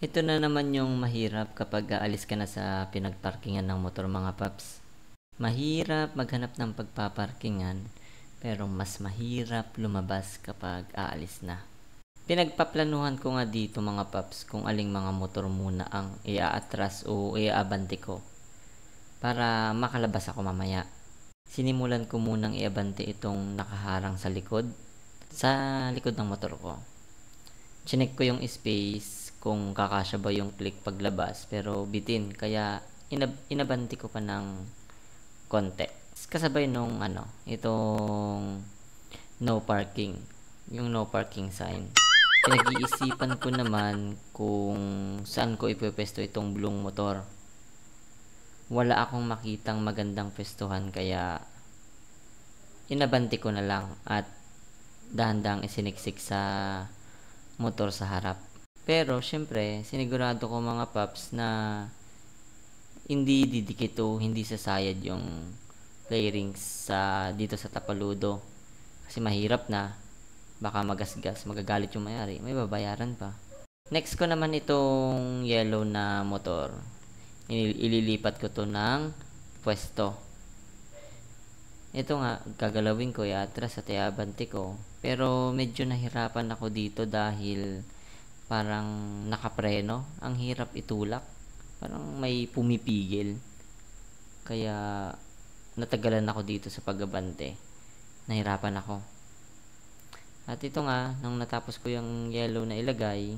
Ito na naman yung mahirap kapag aalis ka na sa pinagparkingan ng motor mga paps. Mahirap maghanap ng pagpaparkingan, pero mas mahirap lumabas kapag aalis na. Pinagpaplanuhan ko nga dito mga paps kung aling mga motor muna ang iaatras o iaabante ko para makalabas ako mamaya. Sinimulan ko munang iabante itong nakaharang sa likod ng motor ko. Chinek ko yung space kung kakasya ba yung click paglabas, pero bitin, kaya inabanti ko pa ng konti. Kasabay nung itong no parking, yung no parking sign. Pinag-iisipan ko naman kung saan ko ipwesto itong blue motor. Wala akong makitang magandang pwestuhan, kaya inabanti ko na lang at dahan-dahang isiniksik sa motor sa harap. Pero syempre, sinigurado ko mga paps na hindi didikit o hindi sasayad yung play rings dito sa tapaludo. Kasi mahirap na, baka magasgas, magagalit yung may-ari, may babayaran pa. Next ko naman itong yellow na motor. Ililipat ko to ng pwesto. Ito nga, gagalawin ko, iatras at iabante ko. Pero medyo nahirapan ako dito dahil parang nakapreno. Ang hirap itulak. Parang may pumipigil. Kaya natagalan ako dito sa pag-abante. Nahirapan ako. At ito nga, nung natapos ko yung yellow na ilagay,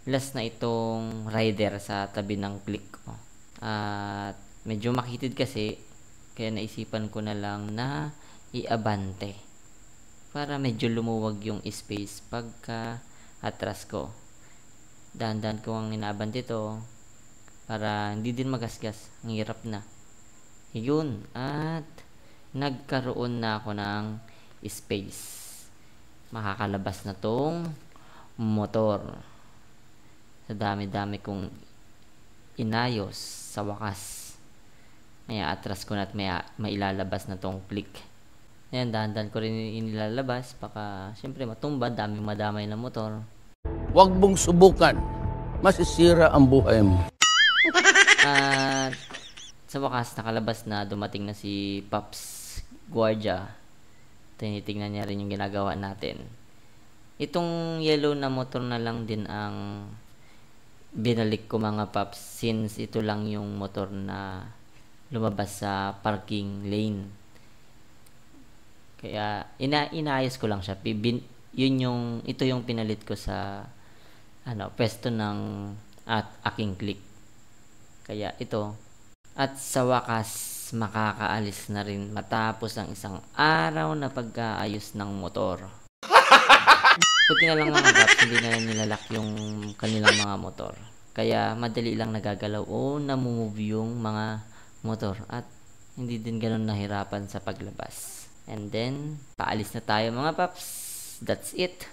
last na itong rider sa tabi ng click ko. At medyo makitid kasi, kaya naisipan ko na lang na iabante para medyo lumuwag yung space pagka atras ko. Dahan-dahan ko ang inaabante ito para hindi din magasgas. Ang hirap na. Yun. At nagkaroon na ako ng space. Makakalabas na tong motor. Sa dami-dami kong inayos, sa wakas may atras ko na at may ilalabas na tong click. Ayan, dahan-dahan ko rin inilalabas, baka syempre matumba, daming madamay na motor. Huwag mong subukan, masisira ang buhay mo. At sa wakas, nakalabas na, dumating na si Pops Guardia. Tinitingnan niya rin yung ginagawa natin. Itong yellow na motor na lang din ang binalik ko mga Pops, since ito lang yung motor na lumabas sa parking lane. Kaya inayos ko lang siya. Ito yung pinalit ko sa pwesto ng aking click. Kaya ito. At sa wakas, makakaalis na rin matapos ang isang araw na pag-aayos ng motor. Buti na lang mga Pops, hindi na nilalak yung kanilang mga motor. Kaya madali lang nagagalaw o namumove yung mga motor at hindi din ganun nahirapan sa paglabas. And then, paalis na tayo mga Pops. That's it.